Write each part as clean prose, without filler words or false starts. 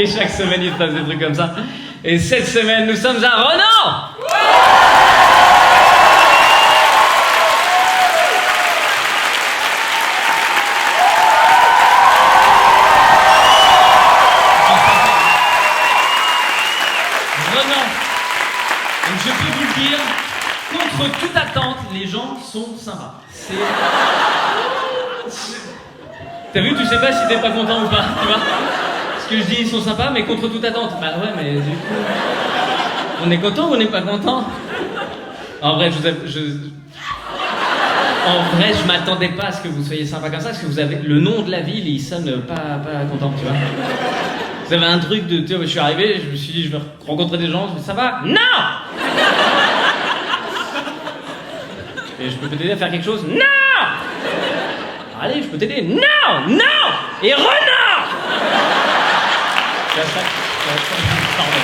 Et chaque semaine, il se passe des trucs comme ça. Et cette semaine, nous sommes à Renan. Je peux vous le dire, contre toute attente, les gens sont sympas. T'as vu, tu sais pas si t'es pas content ou pas, tu vois. Ce que je dis, ils sont sympas, mais contre toute attente. Bah ouais, mais du coup... On est content ou on n'est pas content? En vrai, je m'attendais pas à ce que vous soyez sympa comme ça, parce que vous avez... Le nom de la ville, il sonne pas content, tu vois. Vous avez un truc de... Tu vois, je suis arrivé, je me suis dit, je vais rencontrer des gens, je me dis, ça va? Non! Et je peux t'aider à faire quelque chose? Non! Allez, je peux t'aider? Non! Non! Et renard! Pardon.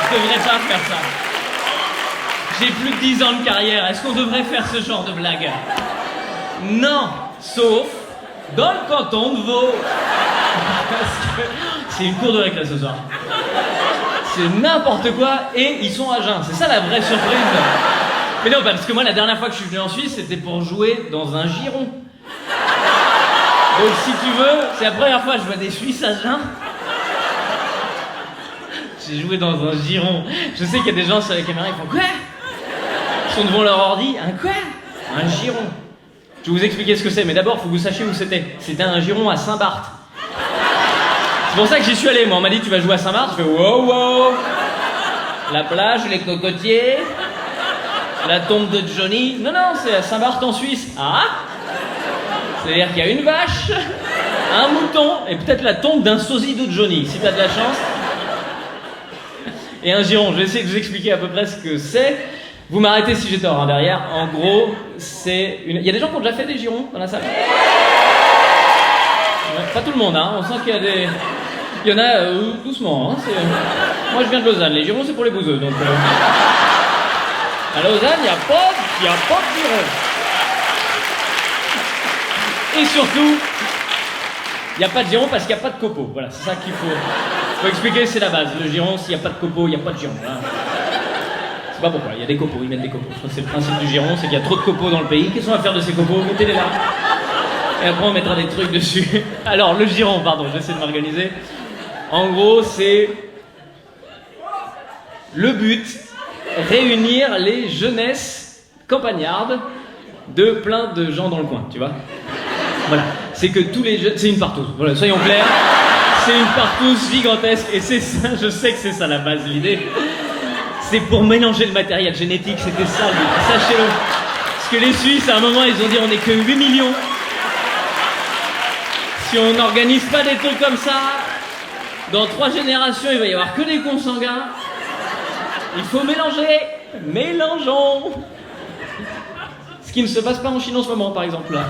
Je devrais pas faire ça. J'ai plus de 10 ans de carrière, est-ce qu'on devrait faire ce genre de blague? Non! Sauf dans le canton de Vaud. Parce que c'est une cour de récré ce soir. C'est n'importe quoi et ils sont à jeun. C'est ça la vraie surprise. Mais non, parce que moi la dernière fois que je suis venu en Suisse, c'était pour jouer dans un giron. Donc si tu veux, c'est la première fois que je vois des Suisses à jeun. J'ai joué dans un giron. Je sais qu'il y a des gens sur la caméra, ils font quoi? Ils sont devant leur ordi. Un quoi? Un giron. Je vais vous expliquer ce que c'est, mais d'abord, il faut que vous sachiez où c'était. C'était un giron à Saint-Barth. C'est pour ça que j'y suis allé, moi. On m'a dit, tu vas jouer à Saint-Barth. Je fais, wow. La plage, les cocotiers, la tombe de Johnny. Non, c'est à Saint-Barth en Suisse. Ah! C'est-à-dire qu'il y a une vache, un mouton, et peut-être la tombe d'un sosie de Johnny, si t'as de la chance. Et un giron. Je vais essayer de vous expliquer à peu près ce que c'est. Vous m'arrêtez si j'ai tort, hein, derrière. En gros, c'est une... Il y a des gens qui ont déjà fait des girons dans la salle? Pas tout le monde, hein. On sent qu'il y a des... Il y en a doucement, hein. Moi, je viens de Lausanne. Les girons, c'est pour les bouseux, donc... À Lausanne, il n'y a pas de giron. Et surtout, il n'y a pas de giron parce qu'il n'y a pas de copeaux. Voilà, c'est ça qu'il faut expliquer, c'est la base. Le giron, s'il n'y a pas de copeaux, il n'y a pas de giron. Hein. Je sais pas pourquoi, il y a des copeaux, ils mettent des copeaux. Je crois que c'est le principe du giron, c'est qu'il y a trop de copeaux dans le pays. Qu'est-ce qu'on va faire de ces copeaux? Mettez-les là. Et après on mettra des trucs dessus. Alors le giron, pardon, j'essaie de m'organiser. En gros, c'est le but, réunir les jeunesses campagnardes de plein de gens dans le coin, tu vois. Voilà, c'est que tous les jeunes... C'est une partouze, voilà, soyons clairs. C'est une partouze gigantesque et c'est ça, je sais que c'est ça la base, l'idée. C'est pour mélanger le matériel génétique, c'était ça le but, sachez-le. Parce que les Suisses, à un moment, ils ont dit on n'est que 8 millions. Si on n'organise pas des trucs comme ça, dans 3 générations, il va y avoir que des consanguins. Il faut mélanger. Mélangeons. Ce qui ne se passe pas en Chine en ce moment, par exemple, là.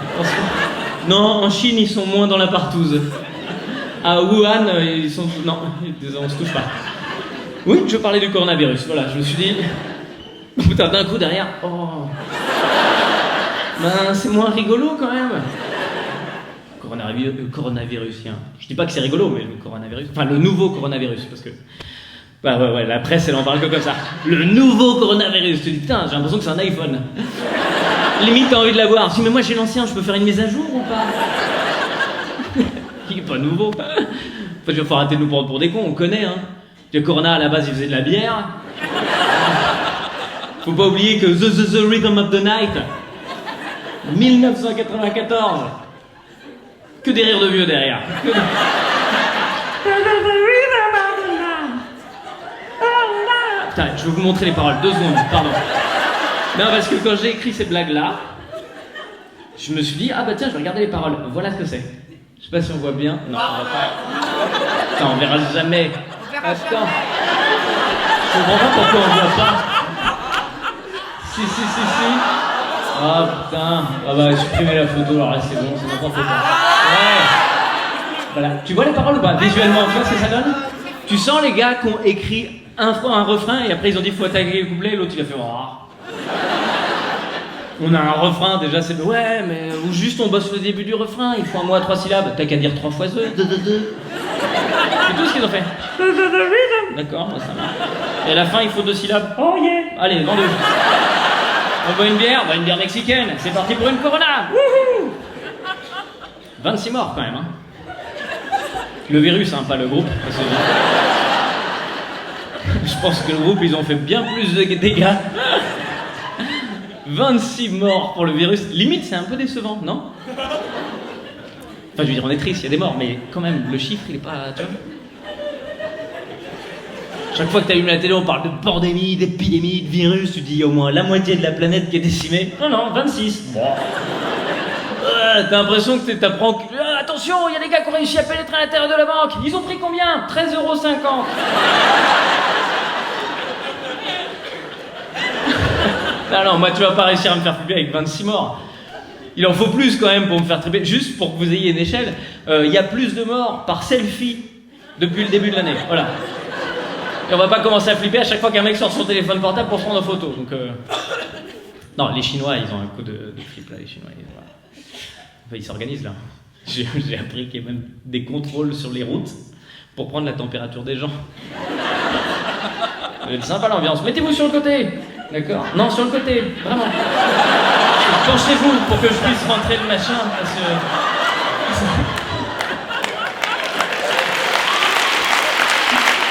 Non, en Chine, ils sont moins dans la partouze. À Wuhan, ils sont... Non, on se touche pas. Oui, je parlais du coronavirus, voilà, je me suis dit... Putain, d'un coup derrière... Oh... Ben, c'est moins rigolo quand même. Coronavirusien. Je dis pas que c'est rigolo, mais le coronavirus... Enfin, le nouveau coronavirus, parce que... Bah ouais, la presse, elle en parle que comme ça. Le nouveau coronavirus. Tu te dis, putain, j'ai l'impression que c'est un iPhone. Limite, t'as envie de l'avoir. Si, mais moi j'ai l'ancien, je peux faire une mise à jour ou pas? Il est pas nouveau. Faut arrêter de nous prendre pour des cons, on connaît, hein. Le Corona, à la base, il faisait de la bière. Faut pas oublier que The Rhythm of the Night, 1994. Que des rires de vieux derrière. Putain, je vais vous montrer les paroles. 2 secondes, pardon. Non, parce que quand j'ai écrit ces blagues-là, je me suis dit, ah bah tiens, je vais regarder les paroles. Voilà ce que c'est. Je sais pas si on voit bien. Non, on voit pas. Putain, on verra jamais. Attends. Je comprends pas pourquoi on voit pas. Si. Ah putain. Ah bah supprimez la photo, alors là c'est bon, c'est n'importe quoi. Ouais. Voilà. Tu vois les paroles ou pas? Visuellement, tu vois ce que ça donne? Tu sens les gars qui ont écrit un refrain et après ils ont dit faut attaquer le couplet et l'autre il a fait oh. On a un refrain, déjà c'est... Ouais, mais... Ou juste on bosse le début du refrain, il faut un mot à 3 syllabes. T'as qu'à dire 3 fois The. C'est tout ce qu'ils ont fait. D'accord, ça marche. Et à la fin, il faut 2 syllabes. Oh yeah. Allez, vends 2. On boit une bière mexicaine. C'est parti pour une Corona. Wouhou. 26 morts quand même, hein. Le virus, hein, pas le groupe. Parce que... Je pense que le groupe, ils ont fait bien plus de dégâts. 26 morts pour le virus. Limite, c'est un peu décevant, non? Enfin, je veux dire, on est triste, il y a des morts, mais quand même, le chiffre, il est pas... Tu vois, chaque fois que tu allumes la télé, on parle de pandémie, d'épidémie, de virus, tu dis il y a au moins la moitié de la planète qui est décimée. Non, 26. Bon. T'as l'impression que t'apprends... attention, il y a des gars qui ont réussi à pénétrer à l'intérieur de la banque. Ils ont pris combien? 13,50 €. Non, moi tu vas pas réussir à me faire flipper avec 26 morts. Il en faut plus quand même pour me faire tripper. Juste pour que vous ayez une échelle, il y a plus de morts par selfie depuis le début de l'année. Voilà. Et on va pas commencer à flipper à chaque fois qu'un mec sort son téléphone portable pour prendre en photo. Donc, non, les Chinois, ils ont un coup de flip là, les Chinois. Voilà. Enfin, ils s'organisent là. J'ai appris qu'il y a même des contrôles sur les routes pour prendre la température des gens. C'est sympa l'ambiance. Mettez-vous sur le côté. D'accord? Non, sur le côté, vraiment. Penchez-vous pour que je puisse rentrer le machin, parce que...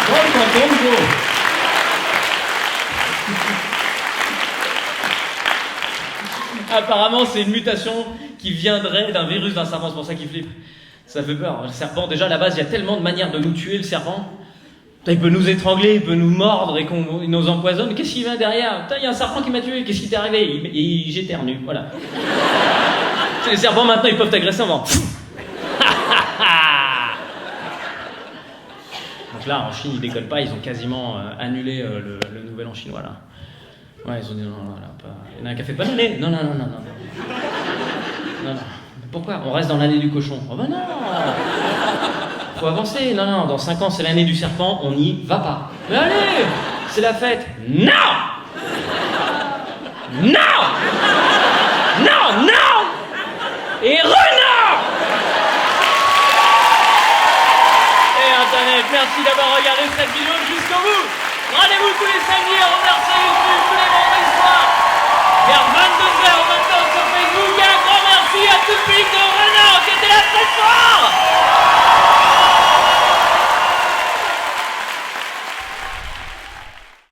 Drôle quand on tombe, Apparemment, c'est une mutation qui viendrait d'un virus d'un serpent, c'est pour ça qu'il flippe. Ça fait peur. Le serpent, déjà, à la base, il y a tellement de manières de nous tuer, le serpent. Il peut nous étrangler, il peut nous mordre et qu'on nous empoisonne. Qu'est-ce qu'il va derrière? Putain, il y a un serpent qui m'a tué. Qu'est-ce qui t'est arrivé? J'éternue, voilà. Les serpents, maintenant, ils peuvent t'agresser en faisant... Donc là, en Chine, ils décollent pas. Ils ont quasiment annulé le nouvel an chinois, là. Ouais, ils ont dit non, là, pas... Il y en a un qui a fait pas l'année. Non. Pourquoi? On reste dans l'année du cochon. Oh ben non. Faut avancer. Non, dans 5 ans, c'est l'année du serpent, on n'y va pas. Mais allez, c'est la fête. Non. Et renard. Et Internet, merci d'avoir regardé cette vidéo jusqu'au bout. Rendez-vous tous les samedis à remercier YouTube tous les vendredis soirs. Vers 22h, 20h sur Facebook. Et un grand merci à tout le public de Renard qui était là ce soir.